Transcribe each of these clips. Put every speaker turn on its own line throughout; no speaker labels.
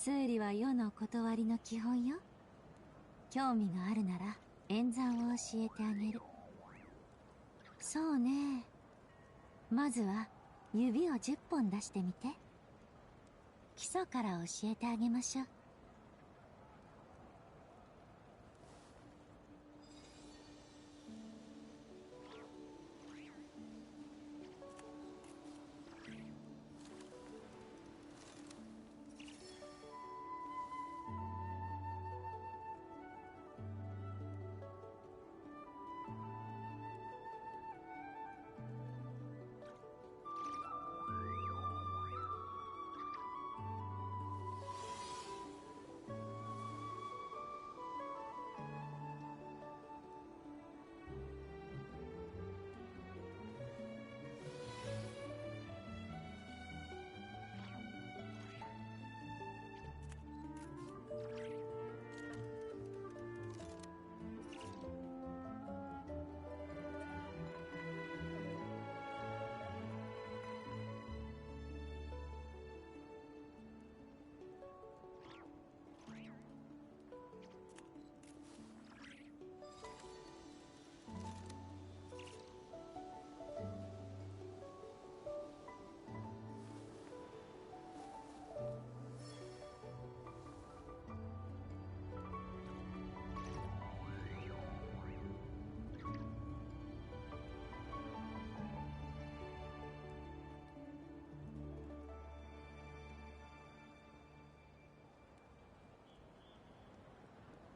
数理は世の断りの基本よ。興味があるなら演算を教えてあげる。そうね。まずは指を10本出してみて。基礎から教えてあげましょう。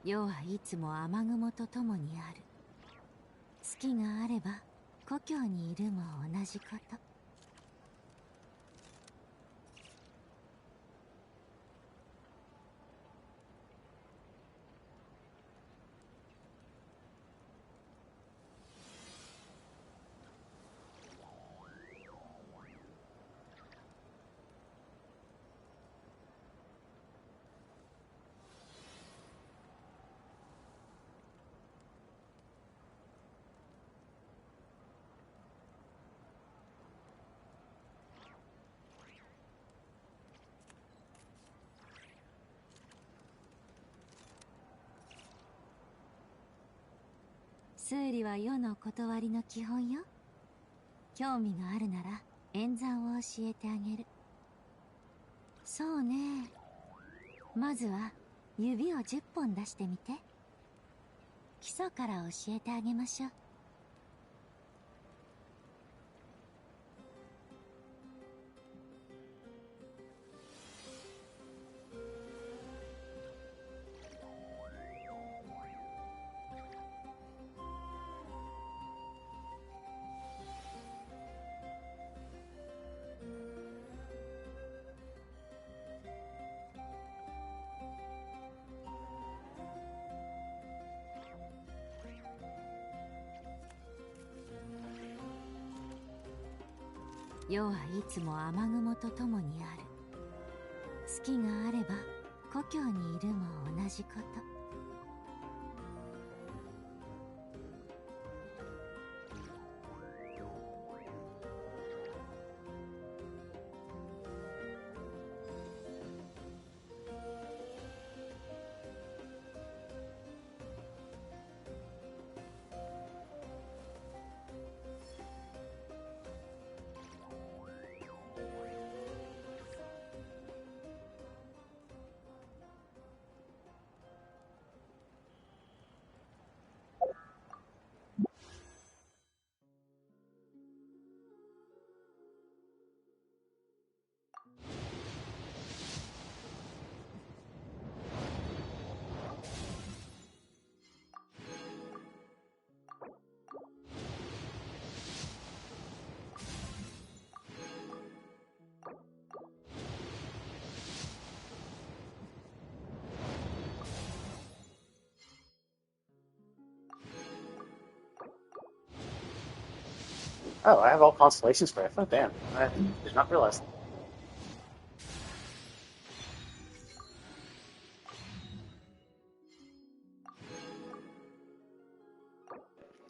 世はいつも雨雲とともにある。月があれば故郷にいるも同じこと。数理は世の断りの基本よ。興味があるなら演算を教えてあげる。そうね。まずは指を10本出してみて。基礎から教えてあげましょう。世はいつも雨雲とともにある。月があれば故郷にいるも同じこと。
Oh, I have all constellations for it. Oh, damn. I did not realize.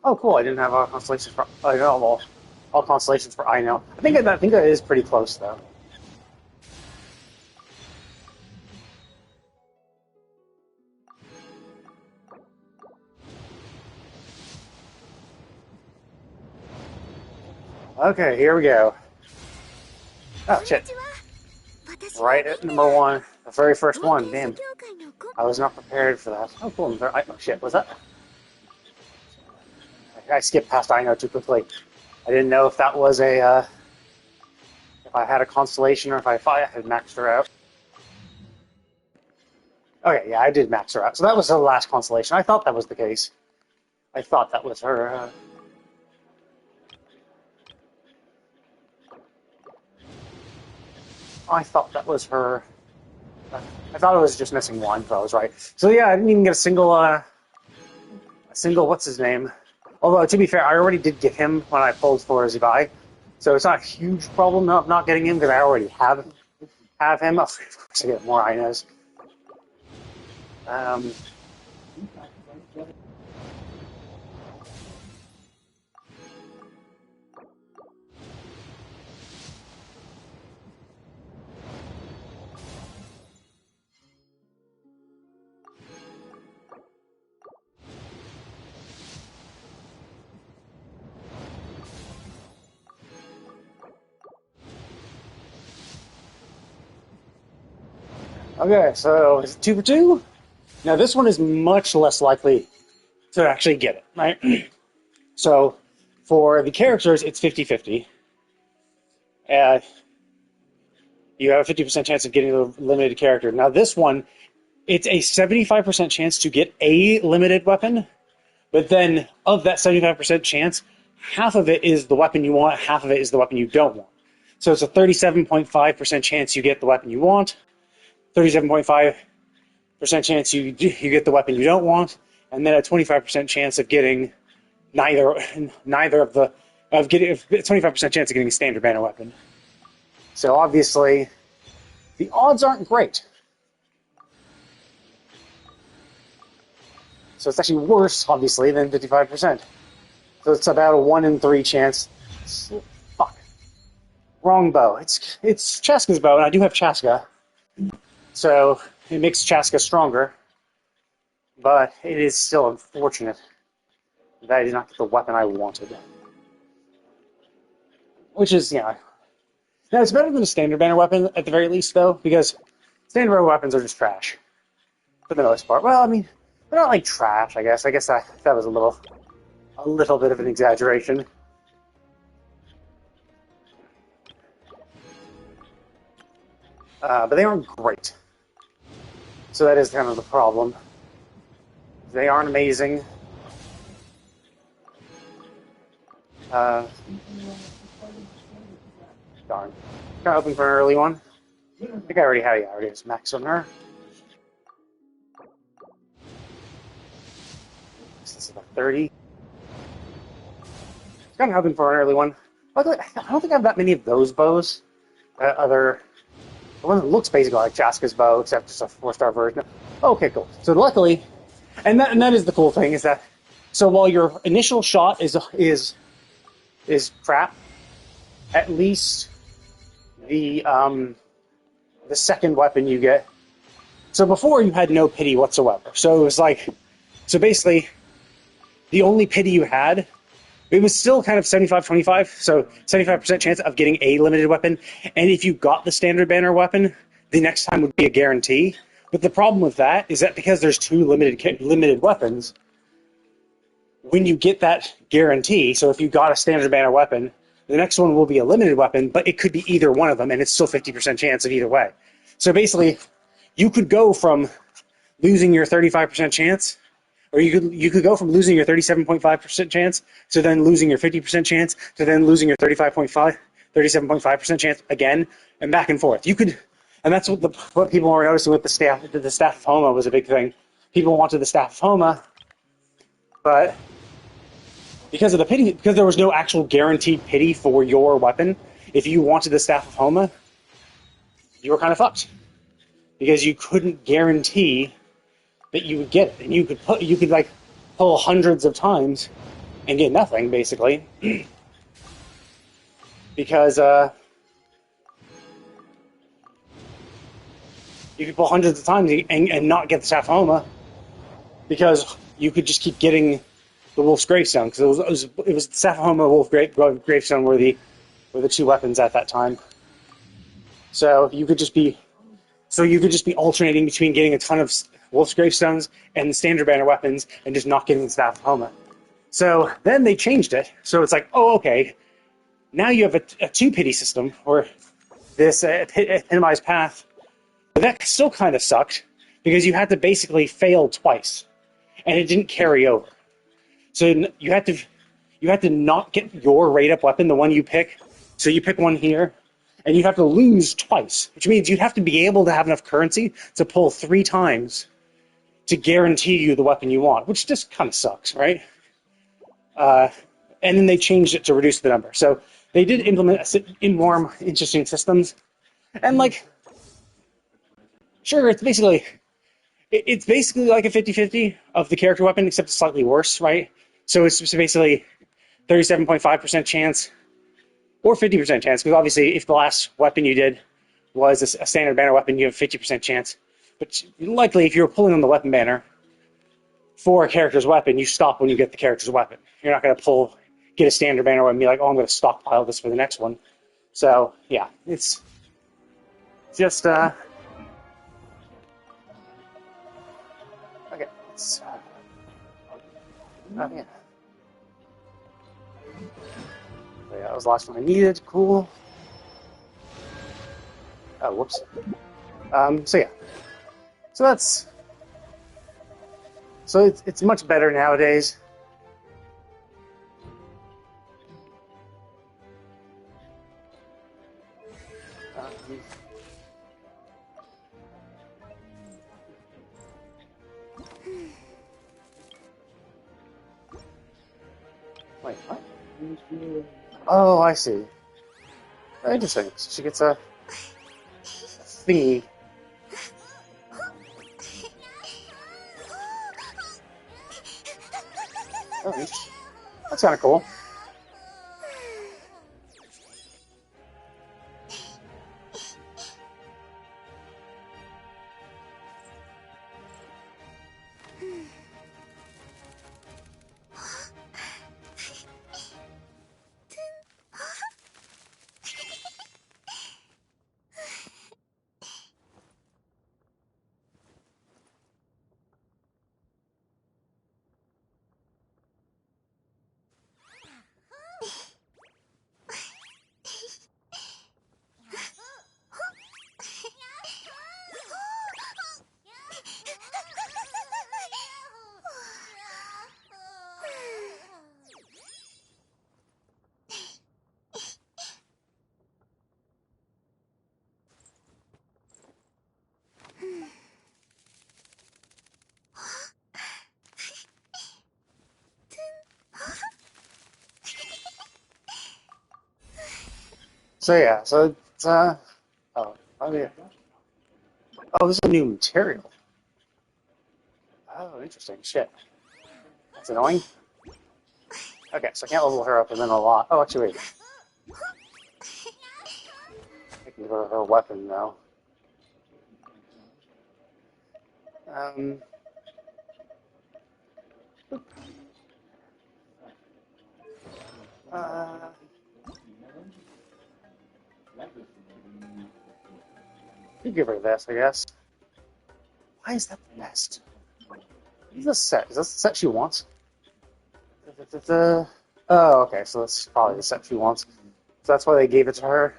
Oh, cool. I didn't have all constellations for. I know all constellations for I know. I think that is pretty close though. Okay, here we go. Oh, shit. Right at number one. The very first one. Damn. I was not prepared for that. Oh, cool. Oh, shit, was that? I skipped past I know too quickly. I didn't know if that was a, if I had a constellation or if I had maxed her out. Okay, yeah, I did max her out. So that was her last constellation. I thought that was the case. I thought that was her, I thought that was her. I thought it was just missing one, but I was right. So yeah, I didn't even get a single, what's his name? Although, to be fair, I already did get him when I pulled for Zibai. So it's not a huge problem of not getting him because I already have him. Of course, I get more Inos. Okay, so is it 2 for 2? Now this one is much less likely to actually get it, right? So for the characters, it's 50-50. You have a 50% chance of getting a limited character. Now this one, it's a 75% chance to get a limited weapon, but then of that 75% chance, half of it is the weapon you want, half of it is the weapon you don't want. So it's a 37.5% chance you get the weapon you want, 37.5% chance you get the weapon you don't want, and then a 25% chance of getting neither of the of getting 25% chance of getting a standard banner weapon. So obviously, the odds aren't great. So it's actually worse, obviously, than 55%. So it's about a 1 in 3 chance. Fuck. Wrong bow. It's Chaska's bow, and I do have Chaska. So it makes Chaska stronger. But it is still unfortunate that I did not get the weapon I wanted. Which is, yeah. Now, it's better than a standard banner weapon, at the very least, though, because standard banner weapons are just trash. For the most part. Well, I mean, they're not like trash, I guess. I guess that was a little bit of an exaggeration. But they aren't great. So that is kind of the problem. They aren't amazing. Darn. Kind of hoping for an early one. I think I already have max on her. This is about 30. Kind of hoping for an early one. Luckily, I don't think I have that many of those bows. The one that looks basically like Chaska's bow, except it's a 4-star version. Okay, cool. So luckily, and that is the cool thing, is that so while your initial shot is crap, at least the second weapon you get. So before you had no pity whatsoever. So it was like, so basically, the only pity you had, it was still kind of 75-25, so 75% chance of getting a limited weapon. And if you got the standard banner weapon, the next time would be a guarantee. But the problem with that is that because there's two limited weapons, when you get that guarantee, so if you got a standard banner weapon, the next one will be a limited weapon, but it could be either one of them, and it's still 50% chance of either way. So basically, you could go from losing your 35% chance, or you could go from losing your 37.5% chance to then losing your 50% chance to then losing your 37.5% chance again, and back and forth. You could, and that's what people were noticing with the staff. The Staff of Homa was a big thing. People wanted the Staff of Homa, but because of the pity, because there was no actual guaranteed pity for your weapon, if you wanted the Staff of Homa, you were kind of fucked because you couldn't guarantee that you would get it, and you could like pull hundreds of times and get nothing basically because you could pull hundreds of times and not get the Staff of Homa because you could just keep getting the Wolf's Gravestone, because it was Sapphire Wolf Gravestone were the two weapons at that time. So you could just be alternating between getting a ton of Wolf's Gravestones and standard banner weapons and just not getting the Staff of Homa. So then they changed it. So it's like, oh, okay, now you have a two-pity system, or this epitomized path. But that still kind of sucked, because you had to basically fail twice, and it didn't carry over. So you had to not get your rate-up weapon, the one you pick. So you pick one here, and you'd have to lose twice, which means you'd have to be able to have enough currency to pull 3 times to guarantee you the weapon you want, which just kind of sucks, right? And then they changed it to reduce the number. So they did implement in more interesting systems. And, like, sure, it's basically like a 50-50 of the character weapon, except it's slightly worse, right? So it's just basically 37.5% chance or 50% chance, because obviously if the last weapon you did was a standard banner weapon, you have a 50% chance. But likely, if you're pulling on the weapon banner for a character's weapon, you stop when you get the character's weapon. You're not going to get a standard banner weapon and be like, oh, I'm going to stockpile this for the next one. So, yeah, it's just, okay, let's, yeah. So, yeah, that was the last one I needed. Cool. Oh, whoops. So yeah. So it's much better nowadays. Wait, what? Oh, I see. Interesting. So she gets a thingy. Oh, interesting. That's kind of cool. So yeah, so it's yeah. Oh, this is a new material. Oh, interesting. Shit. That's annoying. Okay, so I can't level her up and then a lot. Oh, actually, wait. I can give her her weapon now. Um. You give her this, I guess. Why is that the best? What's this set? Is this the set she wants? Oh, okay, so that's probably the set she wants. So that's why they gave it to her.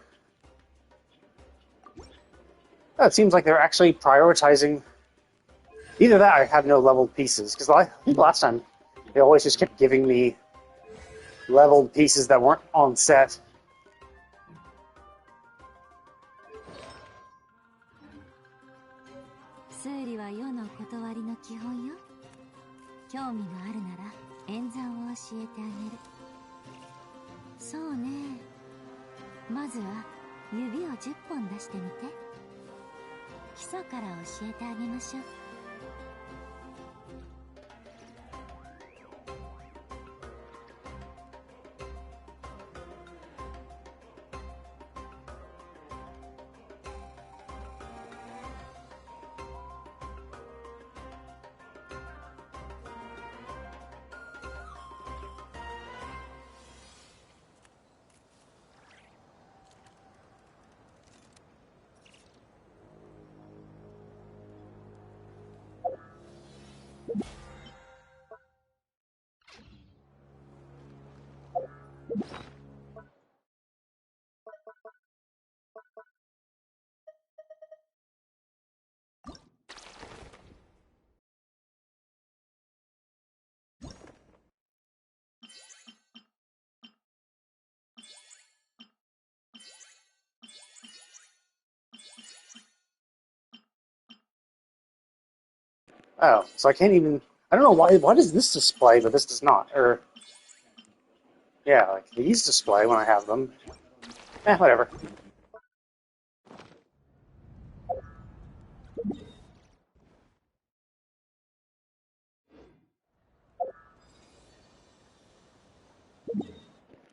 Oh, it seems like they're actually prioritizing. Either that or I have no leveled pieces. Because last time, they always just kept giving me leveled pieces that weren't on set. Oh, so I can't even. I don't know why. Why does this display, but this does not? Or yeah, like these display when I have them. Whatever.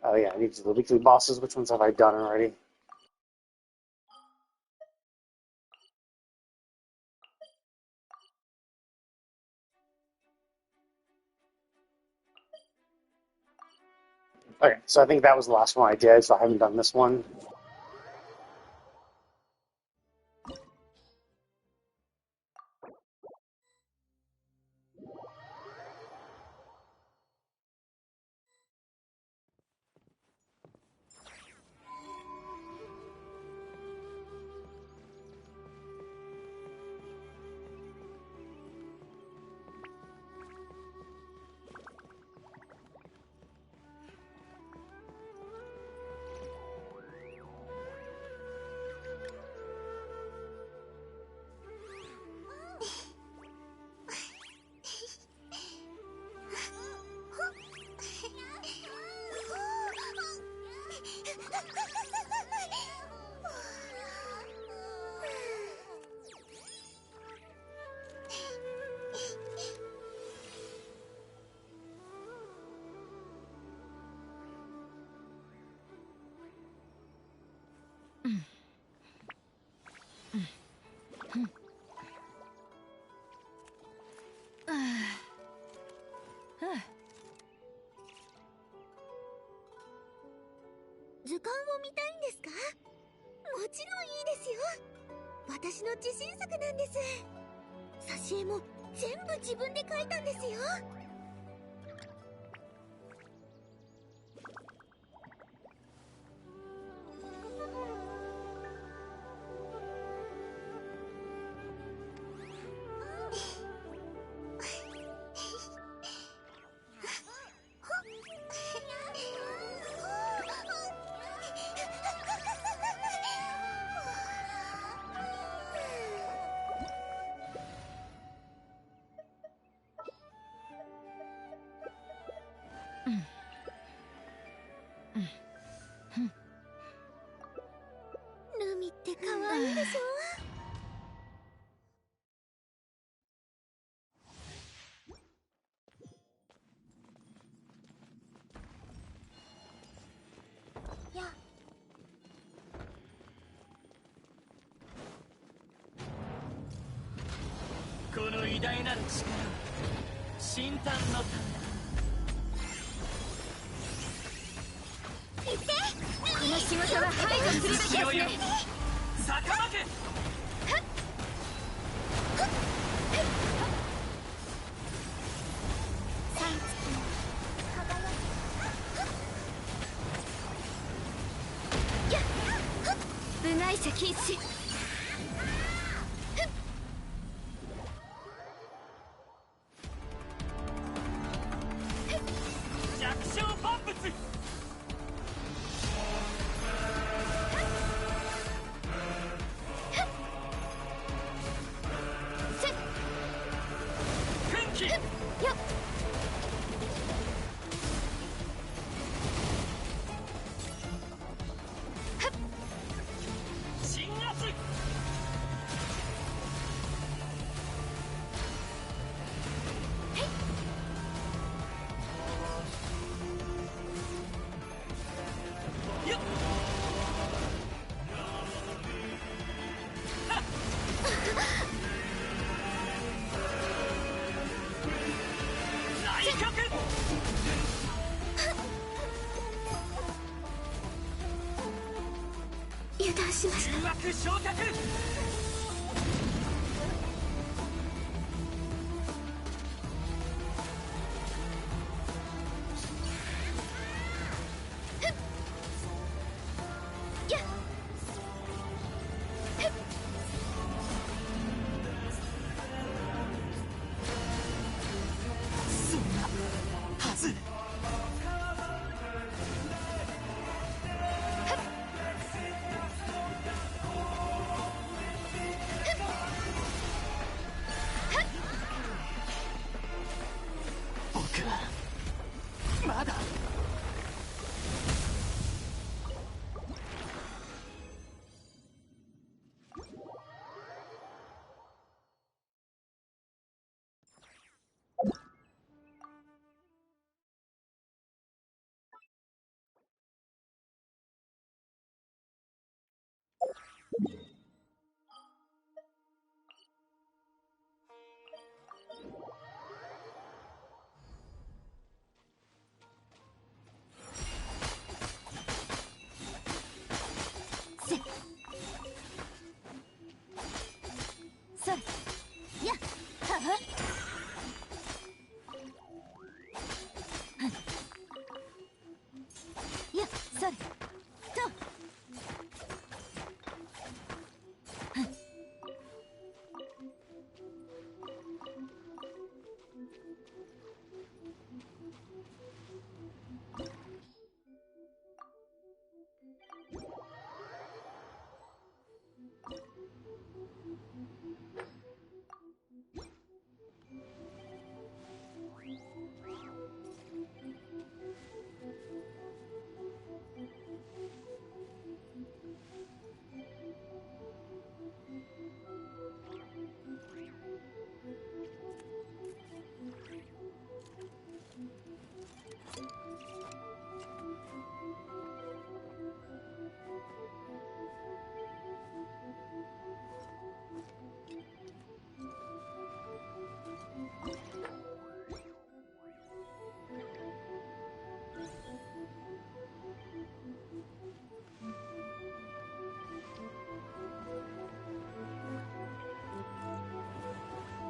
Oh yeah, I need to do the weekly bosses. Which ones have I done already? Okay, so I think that was the last one I did, so I haven't done this one.
図鑑を見たいんですか？もちろんいいですよ。私の自信作なんです。挿絵も全部自分で描いたんですよ。ルミって可愛いでしょ。
この偉大なる力を神誕のためだ。
行って。この仕事は排除するべきですね。
逆負け。
部外者禁止。
弱小万物。奮起。
よっ。
鎮圧。よっ。来客。
油断しました。
誘惑昇格。
やっ。
そんなはず。
それやっははやっそれとそ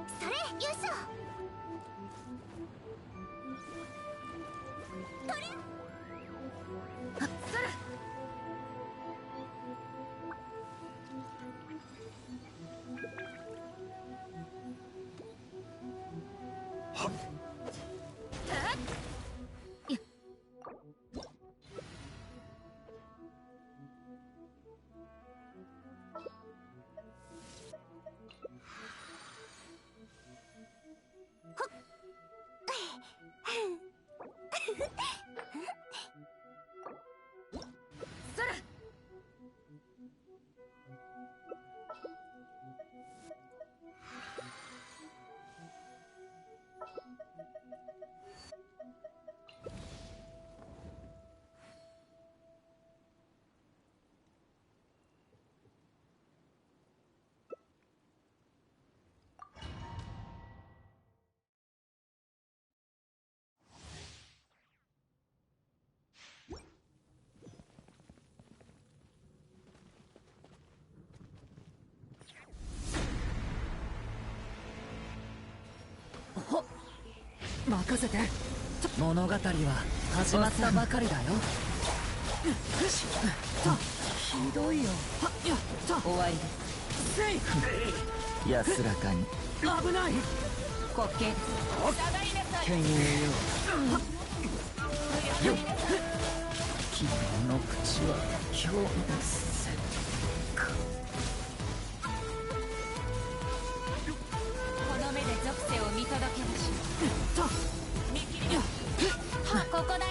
れよいしょとりあそれ
任せて。物語は始まったばかりだよ。ひどいよ。終わりです。安らかに。危ない。滑稽です。犬猿よ。君の口は今日です。
この目で属性を見届けましょう。見切りだ。ここだよ。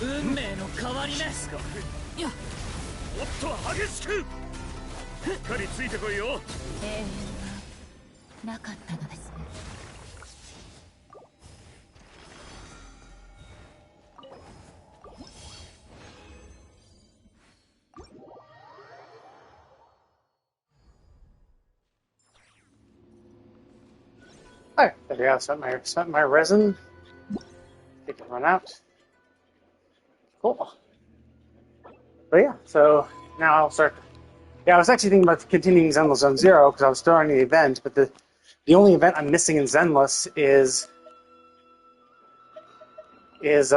運命の変わり目。
もっと激しく。しっかりついてこいよ。
永遠はなかったのですね。
Alright, there we go. Spent my resin. Take it run out. Cool. But yeah, so now I'll start. Yeah, I was actually thinking about continuing Zenless Zone Zero because I was starting the event, but the only event I'm missing in Zenless is has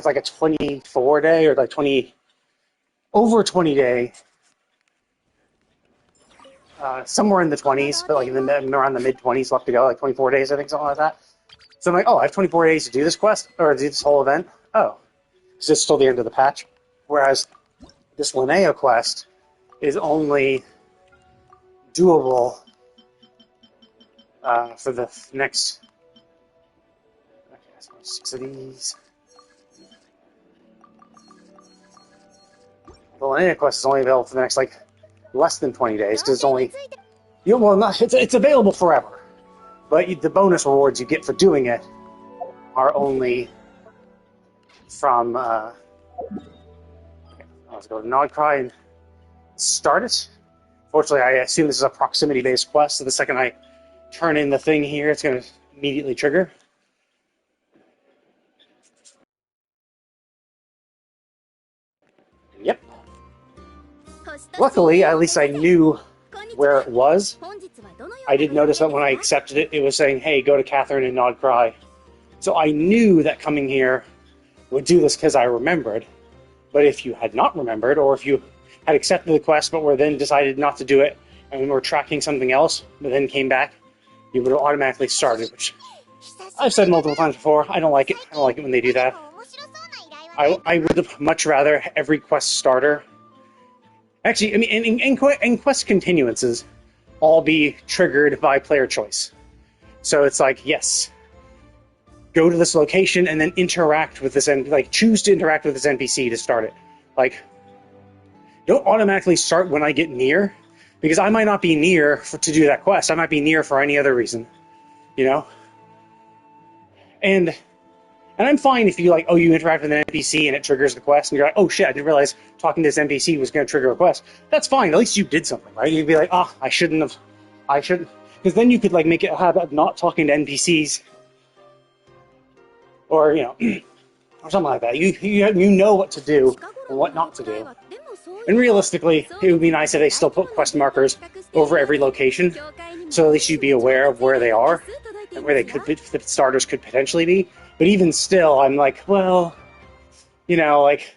like a 24-day or like 20 over 20-day. Somewhere in the 20s, but like around the mid-20s left to go, like 24 days, I think, something like that. So I'm like, oh, I have 24 days to do this quest, or do this whole event. Oh, because it's still the end of the patch. Whereas this Linnea quest is only doable for the next... Okay, so 6 of these. The Linnea quest is only available for the next, like, less than 20 days, because it's only... it's available forever. But the bonus rewards you get for doing it are only from. Let's go to Nodcry and start it. Fortunately, I assume this is a proximity-based quest, so the second I turn in the thing here, it's going to immediately trigger. Yep. Luckily, at least I knew where it was. I did notice that when I accepted it, it was saying, hey, go to Catherine and Nodcry. So I knew that coming here would do this because I remembered. But if you had not remembered, or if you had accepted the quest but were then decided not to do it, and were tracking something else, but then came back, you would have automatically started, which I've said multiple times before. I don't like it. I don't like it when they do that. I would have much rather every quest starter... Actually, I mean, in quest continuances, all be triggered by player choice. So it's like, yes, go to this location and then interact with this, like, choose to interact with this NPC to start it. Like, don't automatically start when I get near, because I might not be near to do that quest. I might be near for any other reason, you know? And I'm fine if you, like, oh, you interact with an NPC and it triggers the quest, and you're like, oh shit, I didn't realize talking to this NPC was going to trigger a quest. That's fine. At least you did something, right? You'd be like, I shouldn't. Because then you could, like, make it a habit of not talking to NPCs, or, you know, or something like that. You know what to do and what not to do. And realistically, it would be nice if they still put quest markers over every location, so at least you'd be aware of where they are and where they could be, the starters could potentially be. But even still, I'm like, well, you know, like,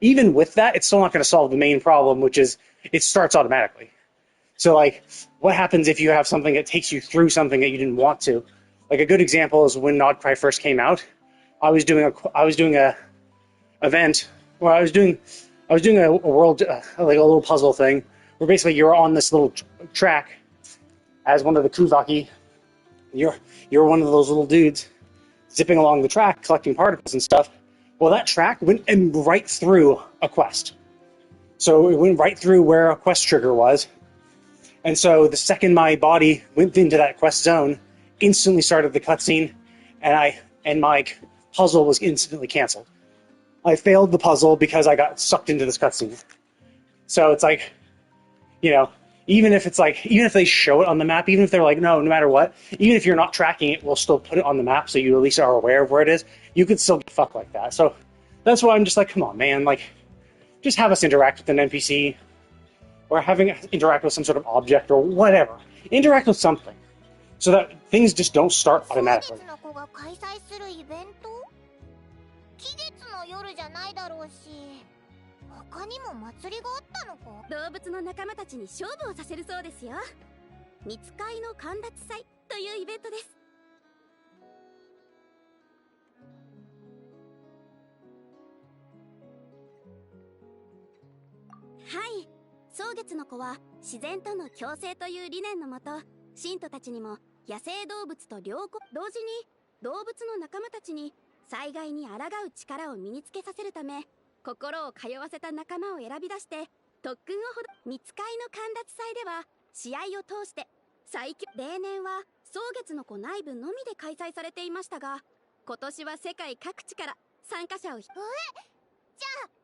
even with that, it's still not going to solve the main problem, which is it starts automatically. So, like, what happens if you have something that takes you through something that you didn't want to? Like, a good example is when Nodcry first came out. I was doing a event where I was doing a world, like a little puzzle thing, where basically you're on this little track as one of the Kuzaki. You're one of those little dudes zipping along the track, collecting particles and stuff. Well, that track went right through a quest. So it went right through where a quest trigger was. And so the second my body went into that quest zone, instantly started the cutscene, and my puzzle was instantly canceled. I failed the puzzle because I got sucked into this cutscene. So it's like, you know, even if they show it on the map, even if they're like, no matter what, even if you're not tracking it, we'll still put it on the map so you at least are aware of where it is, you could still get fucked like that. So that's why I'm just like, come on, man, like, just have us interact with an NPC, or interact with some sort of object, or whatever. Interact with something, so that things just don't start automatically.
他にも祭りがあったのか。動物の仲間たちに勝負をさせるそうですよ。見つかいの神立祭というイベントです。はい、蒼月の子は自然との共生という理念のもと、信徒たちにも野生動物と同時に動物の仲間たちに災害に抗う力を身につけさせるため、心を通わせた仲間を選び出して特訓を見つかいの神立祭では試合を通して最強。例年は蒼月の子内部のみで開催されていましたが、今年は世界各地から参加者を。じゃあ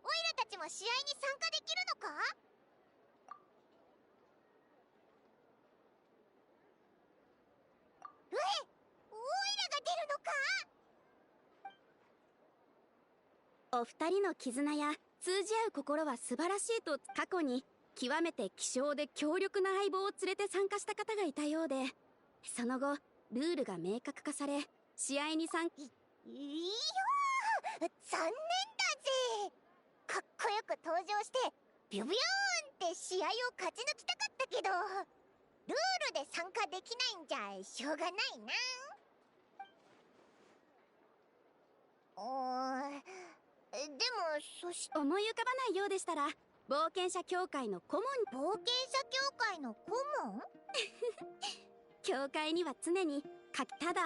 オイラたちも試合に参加できるのか？オイラが出るのか？お二人の絆や通じ合う心は素晴らしいと、過去に極めて希少で強力な相棒を連れて参加した方がいたようで、その後ルールが明確化され試合に参加。いやー、残念だぜ。かっこよく登場してビュビューンって試合を勝ち抜きたかったけど、ルールで参加できないんじゃしょうがないな。でもそして思い浮かばないようでしたら、冒険者協会の顧問。冒険者協会の顧問？協会には常にただ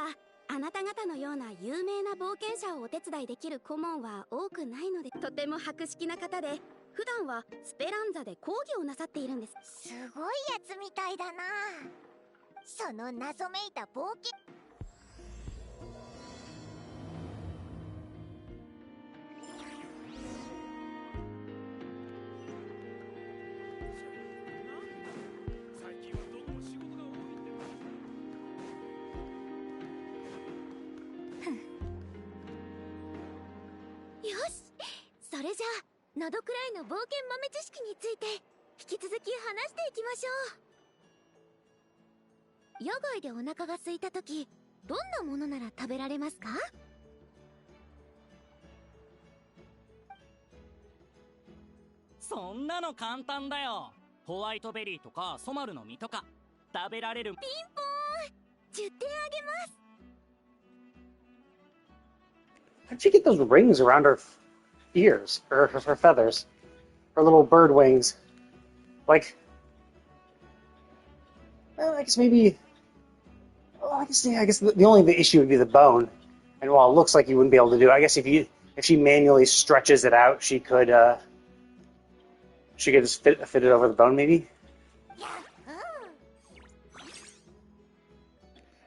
あなた方のような有名な冒険者をお手伝いできる顧問は多くないので、とても博識な方で、普段はスペランザで講義をなさっているんです。すごいやつみたいだな。その謎めいた冒険。それじゃあノドくらいの冒険豆知識について引き続き話していきましょう。野外でお腹が空いた時、どんなものなら食べられますか？
そんなの簡単だよ。ホワイトベリーとかソマルの実とか食べられる。
ピンポーン、10点あげます。
How'd she get those rings around her ears, or her feathers, her little bird wings? Like, well, I guess maybe. Well, I guess the only issue would be the bone, and while it looks like you wouldn't be able to do it, I guess if she manually stretches it out, she could just fit it over the bone, maybe.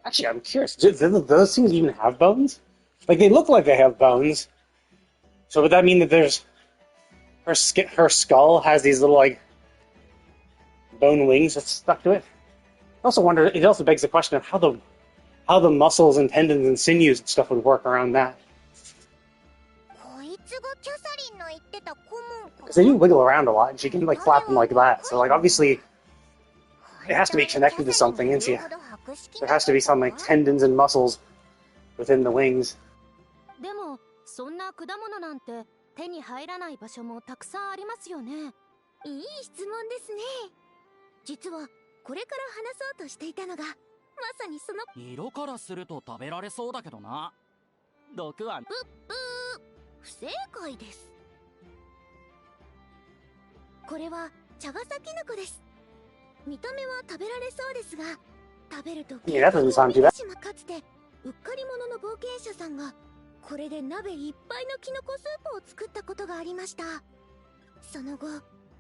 Actually, I'm curious. Do those things even have bones? Like, they look like they have bones. So would that mean that there's her skull has these little like bone wings that's stuck to it? I also wonder. It also begs the question of how the muscles and tendons and sinews and stuff would work around that. Because they do wiggle around a lot, and she can like flap them like that. So like obviously, it has to be connected to something, and there has to be some like tendons and muscles within the wings.
でもそんな果物なんて手に入らない場所もたくさんありますよね。いい質問ですね。実はこれから話そうとしていたのがまさにその。
色からすると食べられそうだけどな。毒は。
不正解です。これは茶笠キノコです。見た目は食べられそうですが、食べると
いや、だって3時だ。
かつてうっかり者の冒険者さんがこれで鍋いっぱいのキノコスープを作ったことがありました。その後、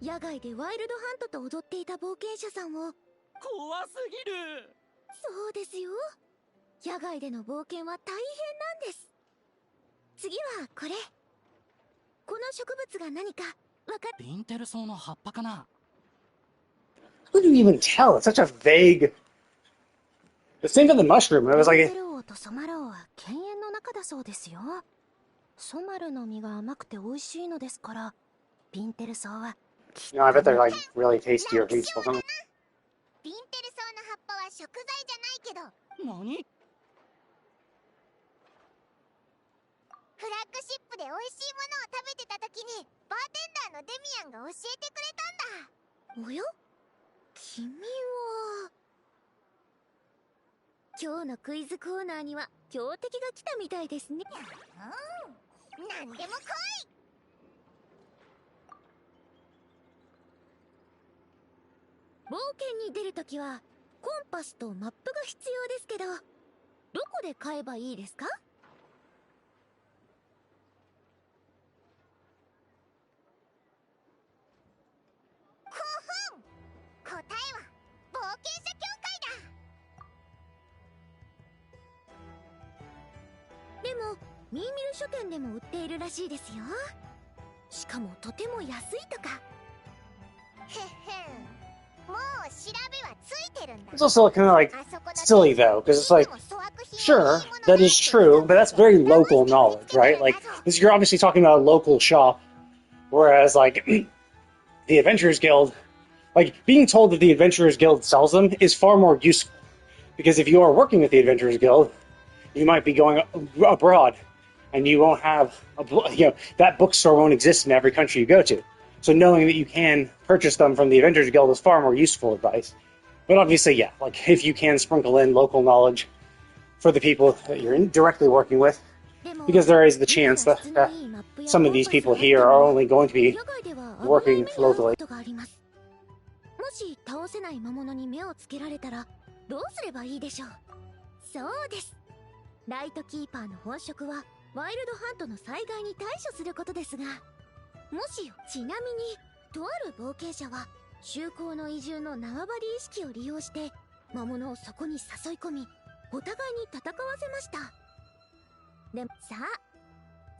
野外でワイルドハントと踊っていた冒険者さんを。
怖すぎる。
そうですよ。野外での冒険は大変なんです。次はこれ。この植物が何かわかっ。
ビンテルソウの葉っぱかな。
How do you even tell? It's such a vague. The same for the mushroom. It was like.
ビンテルオウとソマルオウは犬猿の仲だそうですよ。ソマルの実が甘くて美味しいのですから、ビンテルソウは。
No, I bet they're like really tasty or peaceful.
ビンテルソウの葉っぱは食材じゃないけど。
何？
フラッグシップで美味しいものを食べてた時にバーテンダーのデミアンが教えてくれたんだ。おや？君は。今日のクイズコーナーには強敵が来たみたいですね。うん、なんでも来い。冒険に出るときはコンパスとマップが必要ですけど、どこで買えばいいですか？答えは冒険者協会だ。でもミーミル書店でも売っているらしいですよ。しかもとても安いとか。へへん、もう調べはついてるんだ。
It's also kind of like silly though, because it's like, sure, that is true, but that's very local knowledge, right? Like, this, you're obviously talking about a local shop, whereas like the Adventurers Guild. Like, being told that the Adventurers Guild sells them is far more useful. Because if you are working with the Adventurers Guild, you might be going abroad, and you won't have, that bookstore won't exist in every country you go to. So knowing that you can purchase them from the Adventurers Guild is far more useful advice. But obviously, yeah, like, if you can sprinkle in local knowledge for the people that you're directly working with, because there is the chance that some of these people here are only going to be working locally.
もし倒せない魔物に目をつけられたらどうすればいいでしょう。そうです。ライトキーパーの本職はワイルドハントの災害に対処することですが、もしちなみにとある冒険者は就航の移住の縄張り意識を利用して魔物をそこに誘い込み、お互いに戦わせました。でもさあ、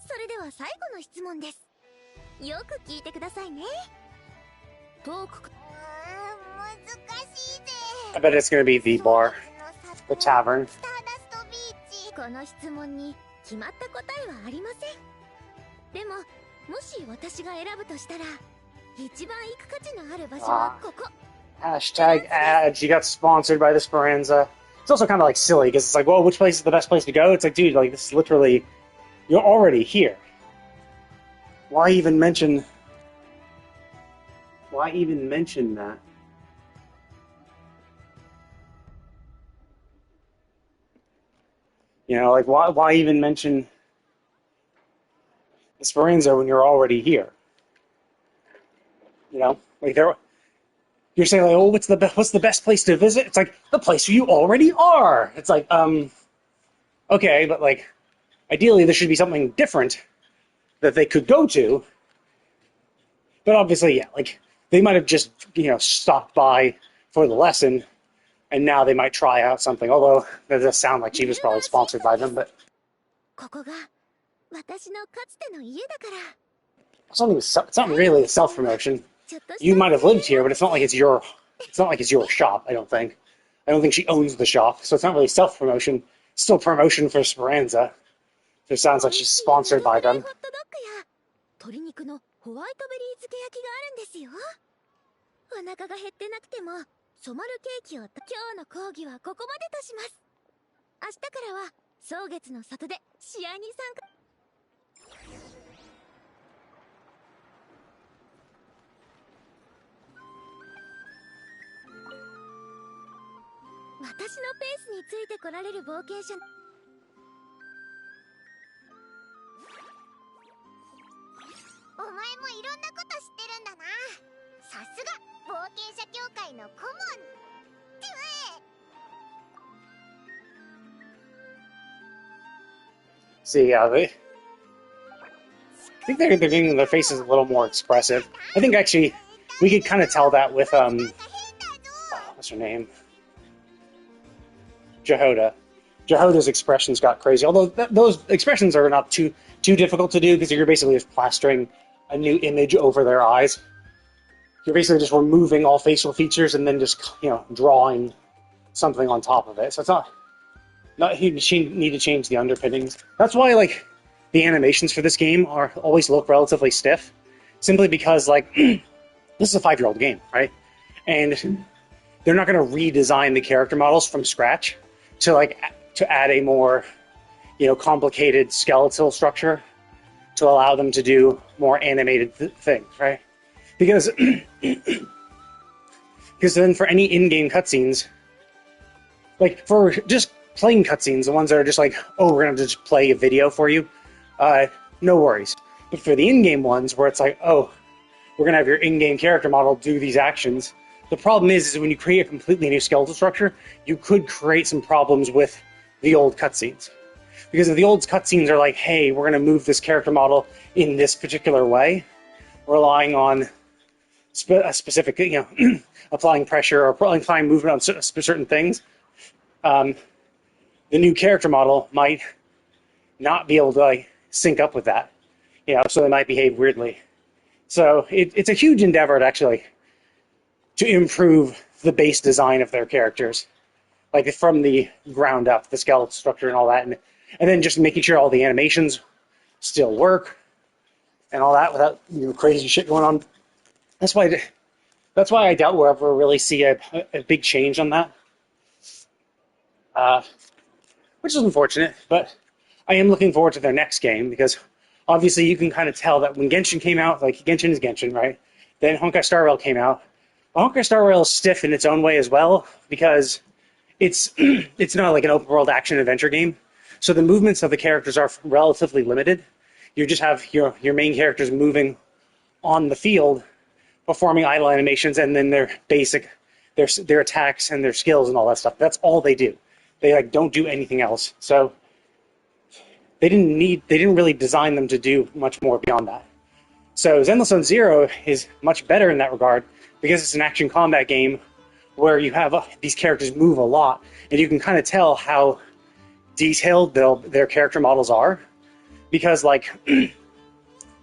それでは最後の質問です。よく聞いてくださいね。トーク。
I bet it's going to be the bar, the tavern.
この質問に決まった答えはありません。でももし私が選ぶとしたら、一番行く価値のある場所はここ。
Hashtag ads. You got sponsored by the Speranza. It's also kind of like silly because it's like, well, which place is the best place to go? It's like, dude, like this is literally, you're already here. Why even mention? Why even mention that? You know, like why even mention the Speranza when you're already here? You know, like you're saying like, oh, what's the best place to visit? It's like the place where you already are. It's like, okay, but like, ideally there should be something different that they could go to. But obviously, yeah, like they might have just stopped by for the lesson, and now they might try out something. Although that does sound like she was probably sponsored by them, but it's not really a self-promotion. You might have lived here, but it's not like it's your shop. I don't think she owns the shop, so it's not really self-promotion. It's still promotion for Speranza. So it sounds like she's sponsored by them.
鶏肉のホワイトベリー漬け焼きがあるんですよ。お腹が減ってなくても染まるケーキを。今日の講義はここまでとします。明日からは草月の里で試合に参加。私のペースについてこられる冒険者。お前もいろんなこと知ってるんだな。さすが冒険者協会の顧問。
See, yeah, I think they're getting their faces a little more expressive. I think actually we could kind of tell that with what's her name? Jehoda. Jehoda's expressions got crazy. Although those expressions are not too difficult to do because you're basically just plastering a new image over their eyes. You're basically just removing all facial features and then just drawing something on top of it. So it's not you need to change the underpinnings. That's why like the animations for this game always look relatively stiff, simply because like this is a 5-year-old game, right? And they're not going to redesign the character models from scratch to add a more complicated skeletal structure to allow them to do more animated things, right? Because then for any in-game cutscenes, like for just plain cutscenes, the ones that are just like, oh, we're going to just play a video for you, no worries. But for the in-game ones where it's like, oh, we're going to have your in-game character model do these actions, the problem is when you create a completely new skeletal structure, you could create some problems with the old cutscenes. Because if the old cutscenes are like, hey, we're going to move this character model in this particular way, relying on a specific, applying pressure or applying movement on certain things, the new character model might not be able to sync up with that, so they might behave weirdly. So it's a huge endeavor to improve the base design of their characters, like from the ground up, the skeletal structure and all that, and then just making sure all the animations still work and all that without crazy shit going on. That's why I doubt we'll ever really see a big change on that, which is unfortunate. But I am looking forward to their next game because obviously you can kind of tell that when Genshin came out, like Genshin is Genshin, right? Then Honkai Star Rail came out. Honkai Star Rail is stiff in its own way as well because it's not like an open world action adventure game. So the movements of the characters are relatively limited. You just have your main characters moving on the field, performing idle animations, and then their attacks and their skills and all that stuff. That's all they do. They don't do anything else. So they didn't really design them to do much more beyond that. So Zenless Zone Zero is much better in that regard because it's an action combat game where you have these characters move a lot, and you can kind of tell how detailed their character models are, because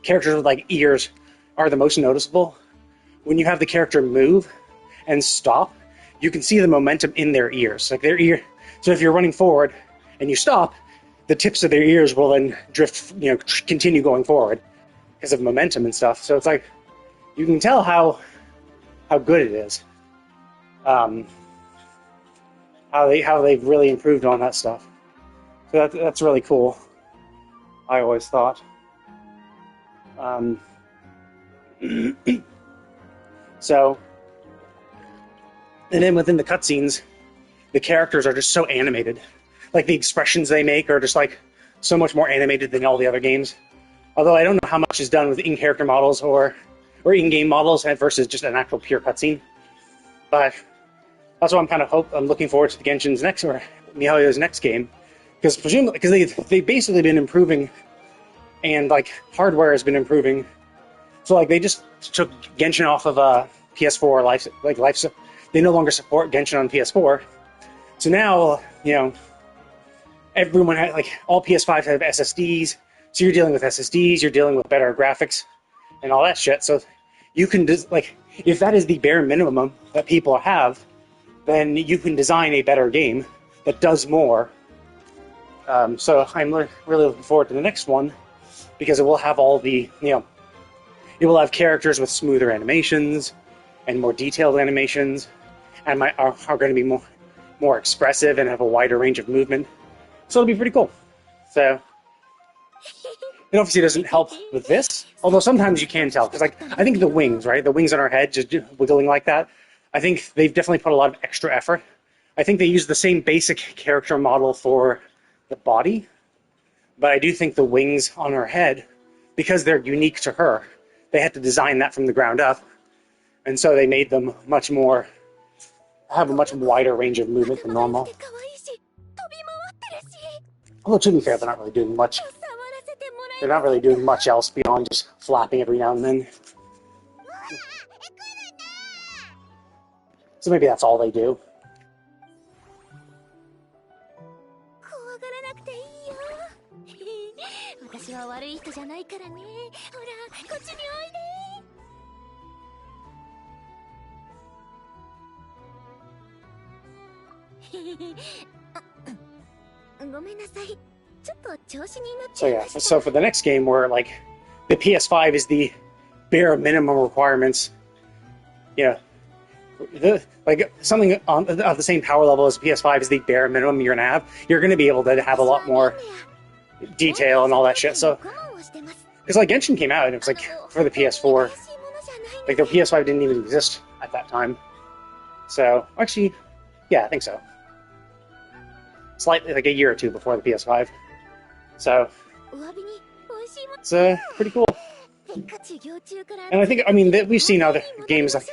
characters with ears are the most noticeable. When you have the character move and stop, you can see the momentum in their ears. So if you're running forward and you stop, the tips of their ears will then drift, continue going forward. because of momentum and stuff. So it's like you can tell how good it is. How they've really improved on that stuff. So that's really cool. I always thought. So, and then within the cutscenes, the characters are just so animated. Like the expressions they make are just like so much more animated than all the other games. Although I don't know how much is done with in-character models or in-game models versus just an actual pure cutscene. But that's why I'm looking forward to the Genshin's next, or MiHoYo's next game, because they've basically been improving, and like hardware has been improving. So like they just took Genshin off of PS4 they no longer support Genshin on PS4. So now everyone all PS5 have SSDs. So you're dealing with SSDs, you're dealing with better graphics, and all that shit. So you can if that is the bare minimum that people have, then you can design a better game that does more. So I'm really looking forward to the next one, because it will have all the, it will have characters with smoother animations and more detailed animations, and are going to be more expressive and have a wider range of movement. So it'll be pretty cool. So it obviously doesn't help with this, although sometimes you can tell, because I think the wings, right? The wings on our head just wiggling like that, I think they've definitely put a lot of extra effort. I think they use the same basic character model for the body, but I do think the wings on her head, because they're unique to her, they had to design that from the ground up, and so they made them have a much wider range of movement than normal. Although to be fair, they're not really doing much. They're not really doing much else beyond just flapping every now and then. So maybe that's all they do. So yeah, so for the next game, where the PS5 is the bare minimum requirements, something of the same power level as PS5 is the bare minimum you're gonna have. You're gonna be able to have a lot more detail and all that shit. So, because Genshin came out and it was for the PS4, the PS5 didn't even exist at that time. So actually, yeah, I think so. Slightly, a year or two before the PS5. So it's pretty cool. And I think, we've seen other games like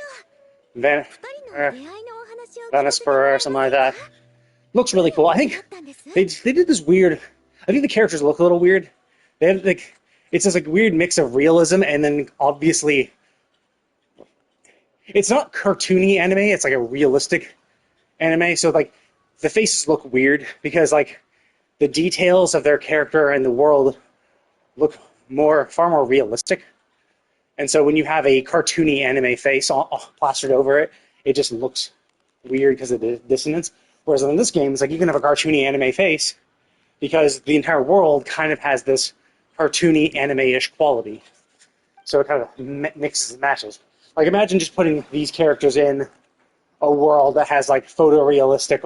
Venispur or something like that. Looks really cool. I think they did this weird. I think the characters look a little weird. They have it's this weird mix of realism and then obviously it's not cartoony anime. It's a realistic anime. So the faces look weird because the details of their character and the world look far more realistic. And so when you have a cartoony anime face plastered over it, it just looks weird because of the dissonance. Whereas in this game, it's you can have a cartoony anime face because the entire world kind of has this cartoony anime-ish quality. So it kind of mixes and matches. Imagine just putting these characters in a world that has photorealistic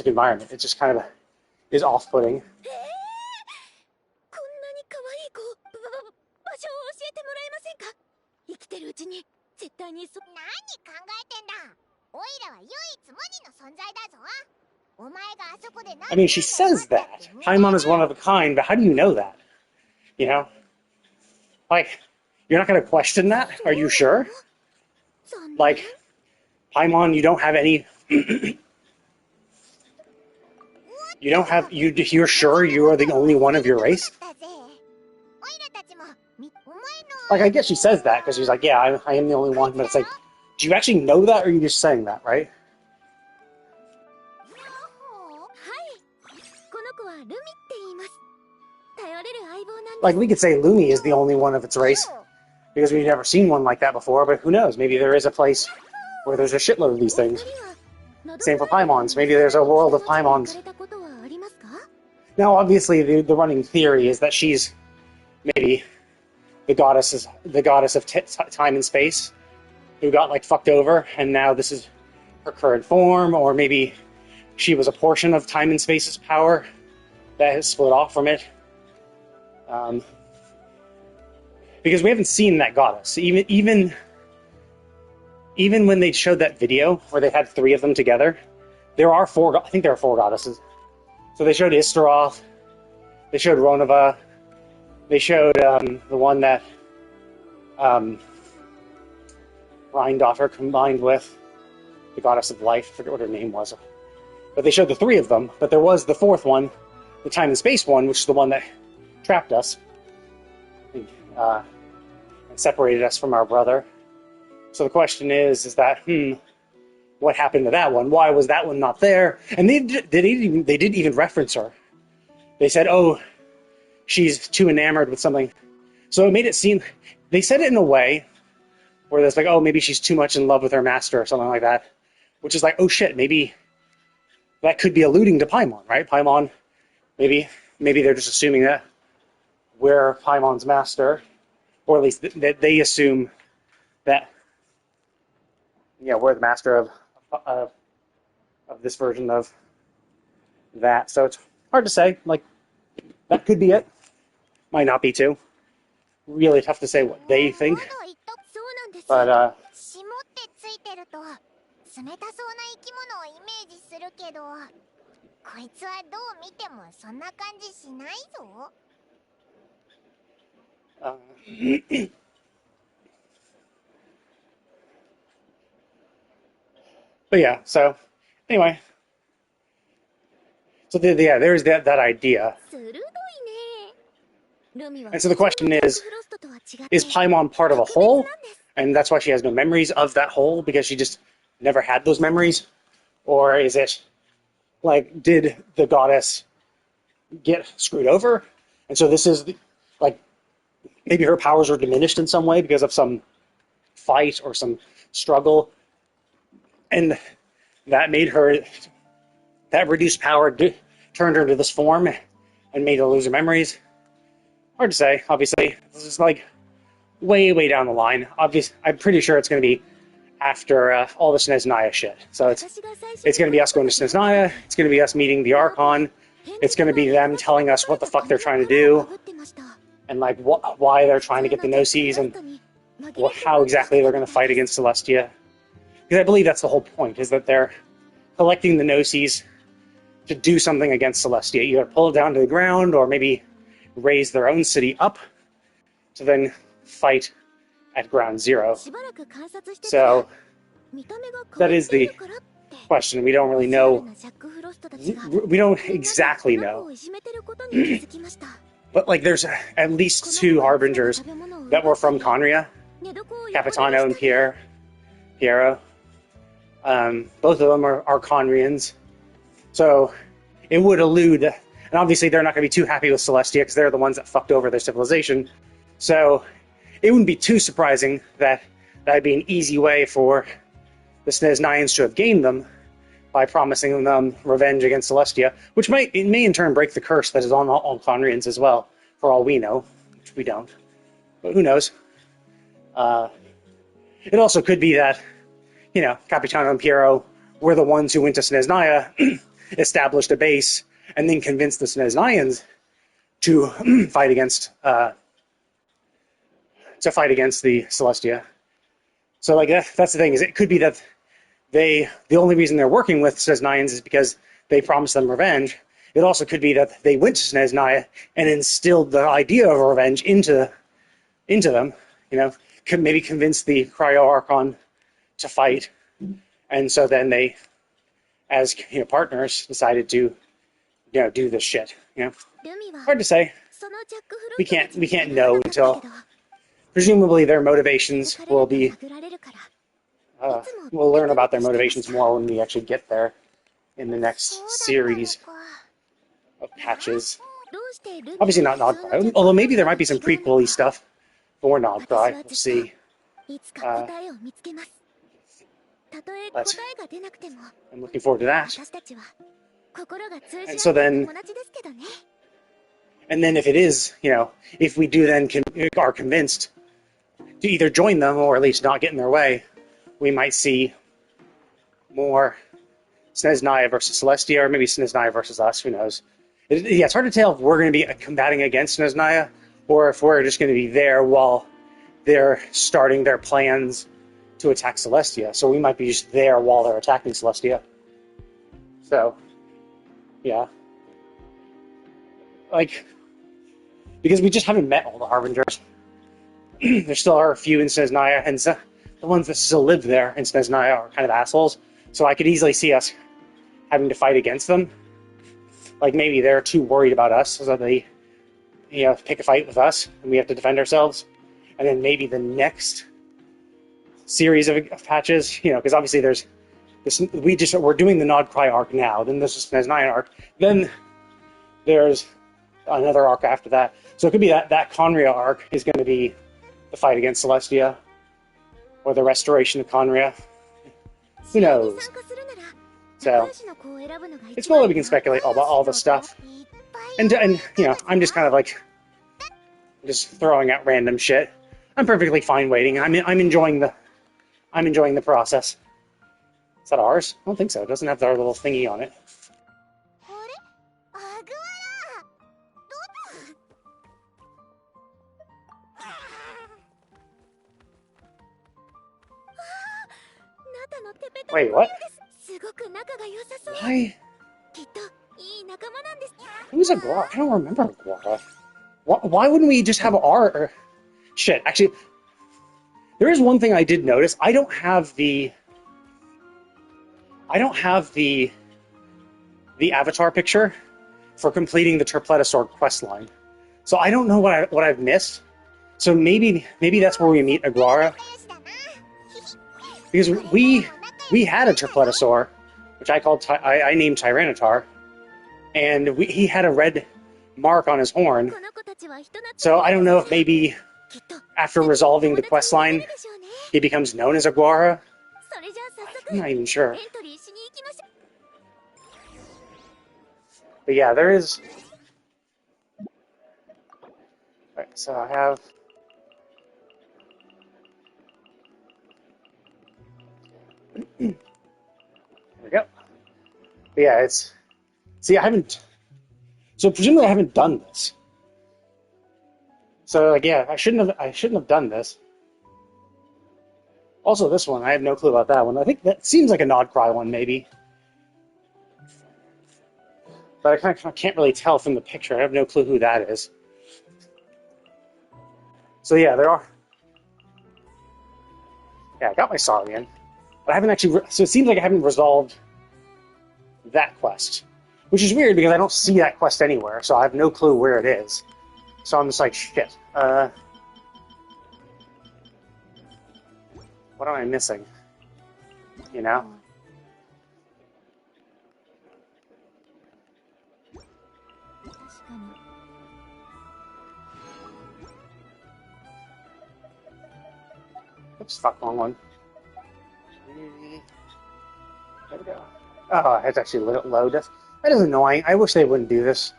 environment. It just kind of is off-putting. She says that. Paimon is one of a kind, but how do you know that? You're not going to question that? Are you sure? Paimon, you don't have any... you're sure you are the only one of your race? I guess she says that because she's yeah, I am the only one, but it's do you actually know that, or are you just saying that, right? We could say Lumi is the only one of its race, because we've never seen one like that before, but who knows? Maybe there is a place where there's a shitload of these things. Same for Paimons. Maybe there's a world of Paimons. Now, obviously, the running theory is that she's maybe the goddess of time and space, who got like fucked over, and now this is her current form, or maybe she was a portion of time and space's power that has split off from it. Because we haven't seen that goddess. Even when they showed that video where they had 3 of them together, there are 4. I think there are 4 goddesses. So they showed Istaroth, they showed Ronova, they showed the one that Rhindaughter combined with the goddess of life. I forget what her name was. But they showed the 3 of them. But there was the 4th one, the time and space one, which is the one that trapped us and separated us from our brother. So the question is that, what happened to that one? Why was that one not there? And they didn't even reference her. They said, oh, she's too enamored with something. So it made it seem, they said it in a way where there's like, oh, maybe she's too much in love with her master or something like that. Which is like, oh shit, maybe that could be alluding to Paimon, right? Paimon, maybe they're just assuming that we're Paimon's master, or at least that they assume that, we're the master of this version of that. So it's hard to say. Like, that could be it. Might not be too. Really tough to say what they think. But,
霜ってついてると冷たそうな生き物をイメージするけど、こいつはどう見てもそんな感じしないぞ。
But yeah, so anyway, so there's that idea. And so the question is Paimon part of a whole? And that's why she has no memories of that whole, because she just never had those memories? Or is it, like, did the goddess get screwed over? And so this is, like, maybe her powers are diminished in some way because of some fight or some struggle. And that made her, that reduced power turned her into this form and made her lose her memories. Hard to say, obviously. This is like way down the line. I'm pretty sure it's going to be after all the Snezhnaya shit. So it's going to be us going to Snezhnaya. It's going to be us meeting the Archon. It's going to be them telling us what the fuck they're trying to do, and like why they're trying to get the Gnosis, and how exactly they're going to fight against Celestia. Because I believe that's the whole point, is that they're collecting the Gnosis to do something against Celestia. Either pull it down to the ground, or maybe raise their own city up to then fight at ground zero. So that is the question. We don't really know. We don't exactly know. But like, there's at least 2 harbingers that were from Conria, Capitano and Piero. Both of them are Conrians. So it would allude, and obviously they're not going to be too happy with Celestia because they're the ones that fucked over their civilization. So it wouldn't be too surprising that that'd be an easy way for the Snezhnayans to have gained them, by promising them revenge against Celestia, which may in turn break the curse that is on all Conrians as well, for all we know, which we don't. But who knows? It also could be that, Capitano and Piero were the ones who went to Snezhnaya, established a base, and then convinced the Snezhnayans to fight against the Celestia. So like that's the thing, is it could be that the only reason they're working with Snezhnayans is because they promised them revenge. It also could be that they went to Snezhnaya and instilled the idea of revenge into them. Could maybe convince the Cryo Archon to fight, and so then they, as partners, decided to do this shit. Hard to say. We can't know until presumably their motivations will be. We'll learn about their motivations more when we actually get there in the next series of patches. Obviously not Nodcry, although maybe there might be some prequel-y stuff for Nodcry. We'll see. But I'm looking forward to that. And so then, And then if it is, if we do then are convinced to either join them or at least not get in their way, we might see more Snezhnaya versus Celestia, or maybe Snezhnaya versus us, who knows. It's hard to tell if we're going to be combating against Snezhnaya, or if we're just going to be there while they're starting their plans to attack Celestia. So we might be just there while they're attacking Celestia. So, yeah. Because we just haven't met all the Harbingers. There still are a few in Snezhnaya, and the ones that still live there in Snezhnaya are kind of assholes. So I could easily see us having to fight against them. Like, maybe they're too worried about us, so they, pick a fight with us, and we have to defend ourselves. And then maybe the next series of patches, because obviously there's this, we're doing the Nod Cry arc now, then there's the Snezhnaya arc, then there's another arc after that. So it could be that Conria arc is going to be the fight against Celestia, or the restoration of Conria. Who knows? So it's cool that we can speculate about all the stuff, and I'm just kind of just throwing out random shit. I'm perfectly fine waiting. I'm enjoying the process. Is that ours? I don't think so. It doesn't have our little thingy on it. Wait, what? Why? Who's Aguara? I don't remember Aguara. Why wouldn't we just have our... Shit, actually, there is one thing I did notice. I don't have the avatar picture for completing the Turpletosaur questline. So I don't know what I've missed. So maybe that's where we meet Aguara. Because we had a Turpletosaur, which I named Tyranitar, and he had a red mark on his horn. So I don't know if maybe after resolving the questline, he becomes known as Aguara. I'm not even sure. But yeah, there is... Alright, so I have... There we go. But yeah, it's... See, I haven't... So presumably I haven't done this. So, yeah, I shouldn't have done this. Also, this one, I have no clue about that one. I think that seems like a Nod Cry one, maybe. But I can't really tell from the picture. I have no clue who that is. So yeah, there are... Yeah, I got my Saurian. But I haven't actually... So it seems like I haven't resolved that quest. Which is weird, because I don't see that quest anywhere, so I have no clue where it is. So I'm just like, shit. What am I missing? You know? Oops, fuck, wrong one. There we go. Oh, it's actually low. That is annoying. I wish they wouldn't do this.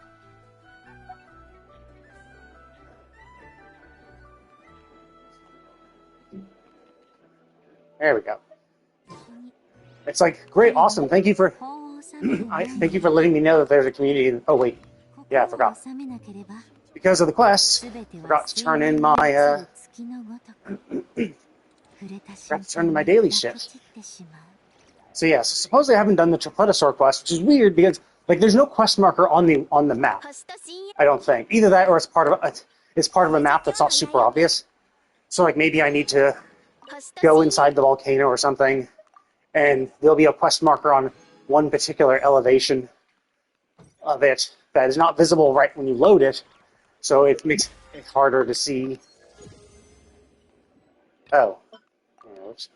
There we go. It's like, great, awesome. Thank you for... thank you for letting me know that there's a community... Oh, wait. Yeah, I forgot. Because of the quest, forgot to turn in my... forgot to turn in my daily shift. So yeah, so supposedly I haven't done the Turpletosaur quest, which is weird because there's no quest marker on the map. I don't think either that or it's part of a map that's not super obvious. So maybe I need to go inside the volcano or something, and there'll be a quest marker on one particular elevation of it that is not visible right when you load it, so it makes it harder to see. Oh. Oops.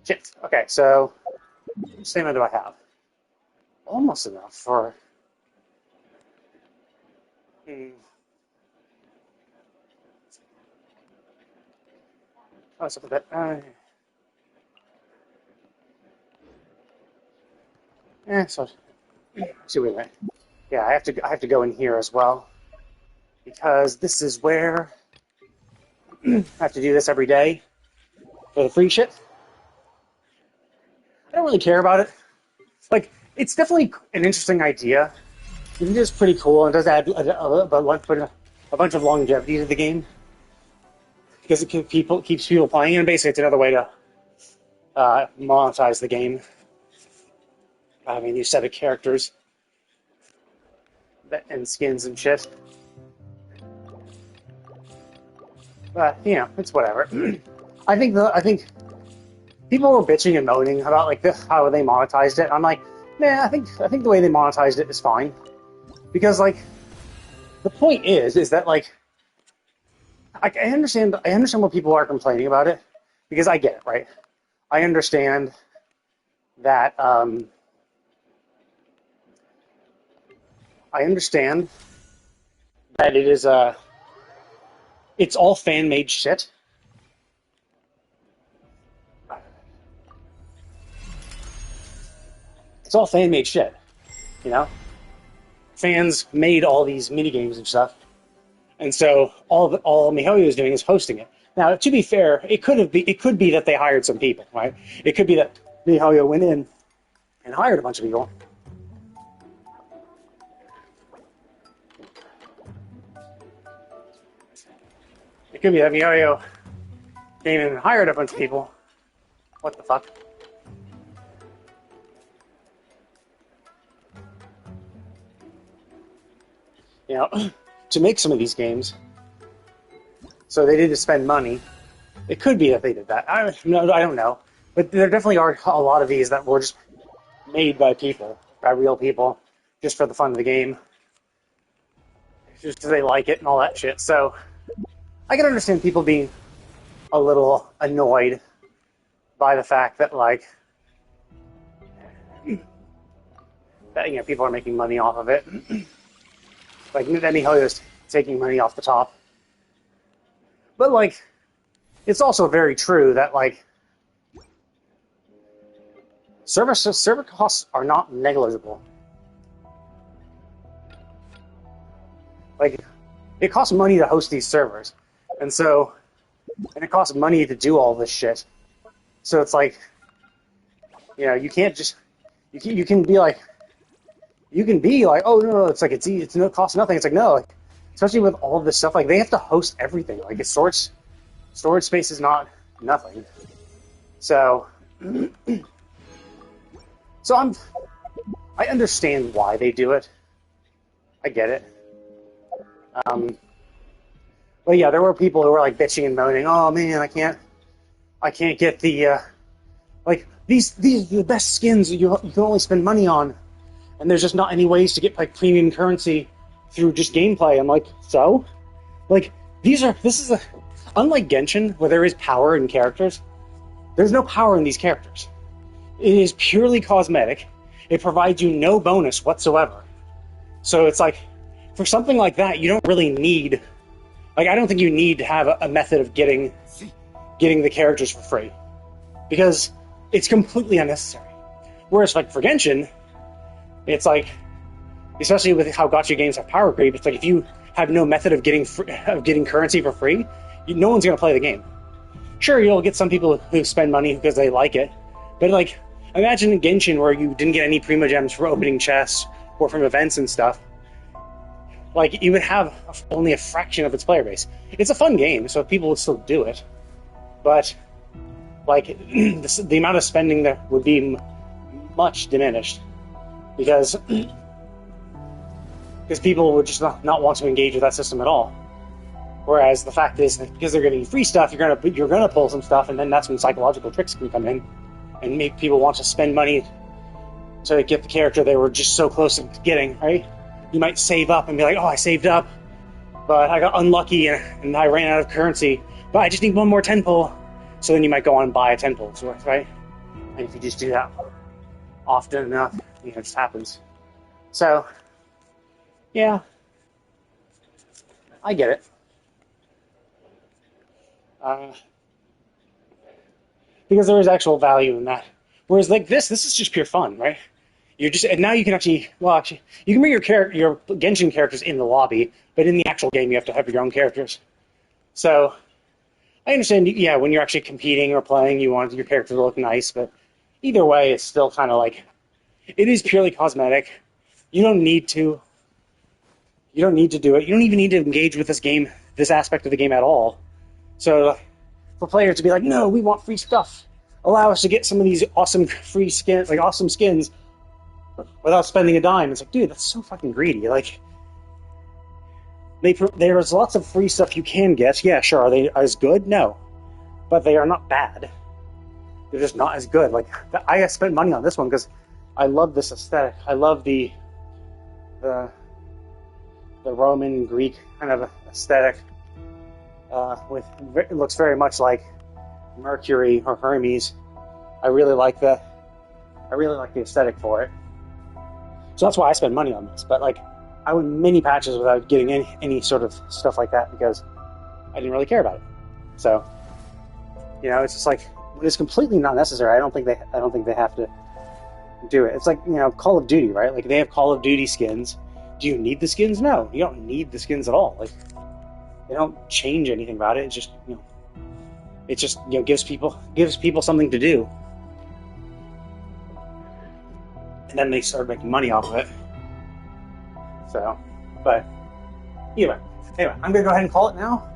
Shit. Okay, so how much stamina do I have? Almost enough for... Oh, so that... so So wait a minute. Yeah, I have to go in here as well because this is where I have to do this every day for the free shit. I don't really care about it. Like, it's definitely an interesting idea. It is pretty cool and does add a bunch of longevity to the game because it keeps people playing, and basically it's another way to monetize the game. Having these set of characters and skins and shit. But you know, it's whatever. I think people were bitching and moaning about like how they monetized it. I'm like, man, I think the way they monetized it is fine because like the point is that like I understand what people are complaining about it because I get it, right? I understand that it is it's all fan made shit. It's all fan made shit, you know. Fans made all these mini games and stuff, and so all MiHoYo is doing is hosting it. Now, to be fair, it could be that they hired some people, right? It could be that MiHoYo went in and hired a bunch of people. It could be that MiHoYo came in and hired a bunch of people. What the fuck? You know, to make some of these games, so they did to spend money. It could be that they did that. I don't know, but there definitely are a lot of these that were just made by people, by real people, just for the fun of the game, just because they like it and all that shit. So I can understand people being a little annoyed by the fact that like that, you know, people are making money off of it. Like MiHoYo is taking money off the top, but like it's also very true that like server costs are not negligible. Like it costs money to host these servers, and it costs money to do all this shit. So it's like, you know, you can't just you can be like. You can be like, oh no, it's like it's no cost nothing. It's like no, like, especially with all of this stuff, like they have to host everything. Like it's storage space is not nothing. So, I understand why they do it. I get it. But yeah, there were people who were like bitching and moaning. Oh man, I can't get the like these are the best skins you can only spend money on. And there's just not any ways to get like premium currency through just gameplay. I'm like, so? Like, unlike Genshin, where there is power in characters, there's no power in these characters. It is purely cosmetic. It provides you no bonus whatsoever. So it's like, for something like that, you don't really need, like, I don't think you need to have a method of getting the characters for free. Because it's completely unnecessary. Whereas, like, for Genshin, it's like, especially with how gacha games have power creep, it's like if you have no method of getting currency for free, no one's going to play the game. Sure, you'll get some people who spend money because they like it, but like, imagine in Genshin where you didn't get any Prima Gems for opening chests or from events and stuff. Like, you would have only a fraction of its player base. It's a fun game, so people would still do it, but like, the amount of spending there would be much diminished. Because people would just not want to engage with that system at all. Whereas the fact is that because they're getting free stuff, you're gonna pull some stuff, and then that's when psychological tricks can come in and make people want to spend money to get the character they were just so close to getting. Right? You might save up and be like, "Oh, I saved up, but I got unlucky and I ran out of currency. But I just need one more 10 pull." So then you might go on and buy a 10 pull's worth, right? And if you just do that often enough, you know, it just happens. So, yeah, I get it. Because there is actual value in that. Whereas, like, this is just pure fun, right? You're just, and now you can actually, well, actually, you can bring your Genshin characters in the lobby, but in the actual game, you have to have your own characters. So, I understand, yeah, when you're actually competing or playing, you want your character to look nice, but either way, it's still kind of like, it is purely cosmetic. You don't need to. You don't need to do it. You don't even need to engage with this aspect of the game at all. So, for players to be like, no, we want free stuff. Allow us to get some of these awesome free skins, like awesome skins, without spending a dime. It's like, dude, that's so fucking greedy. Like, there's lots of free stuff you can get. Yeah, sure. Are they as good? No. But they are not bad. They're just not as good. Like, I spent money on this one because I love this aesthetic. I love the Roman Greek kind of aesthetic. It looks very much like Mercury or Hermes. I really like the aesthetic for it. So that's why I spend money on this. But like, I went many patches without getting any sort of stuff like that because I didn't really care about it. So, you know, it's just like, it's completely not necessary. I don't think they have to do it. It's like, you know, Call of Duty, right? Like, they have Call of Duty skins. Do you need the skins? No, you don't need the skins at all. Like, they don't change anything about it. It's just, you know, gives people something to do. And then they start making money off of it. So, but anyway, I'm gonna go ahead and call it now.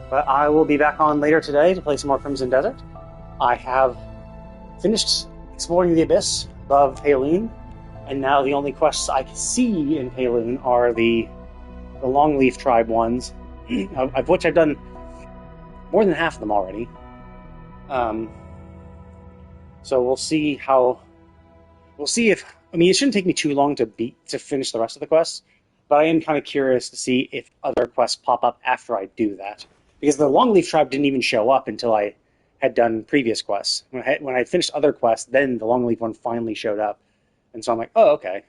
But I will be back on later today to play some more Crimson Desert. I have finished exploring the abyss above Payloon, and now the only quests I can see in Payloon are the Longleaf Tribe ones, of which I've done more than half of them already. So we'll see if, I mean, it shouldn't take me too long to finish the rest of the quests, but I am kind of curious to see if other quests pop up after I do that. Because the Longleaf Tribe didn't even show up until I had done previous quests. When I finished other quests, then the Longleaf one finally showed up. And so I'm like, oh, okay.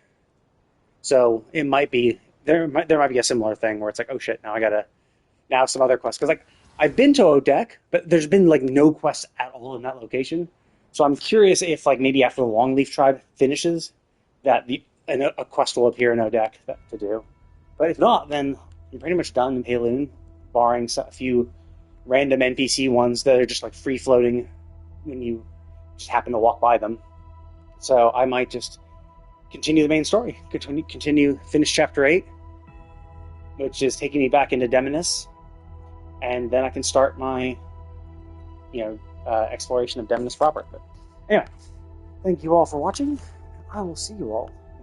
So it might be, there might be a similar thing where it's like, oh shit, now some other quests. Because like, I've been to Odek, but there's been like no quests at all in that location. So I'm curious if like maybe after the Longleaf Tribe finishes, that a quest will appear in Odek to do. But if not, then you're pretty much done in Payloon, barring a few random NPC ones that are just like free floating when you just happen to walk by them. So I might just continue the main story, finish chapter 8, which is taking me back into Demonis, and then I can start my, exploration of Demonis proper. But anyway, thank you all for watching. I will see you all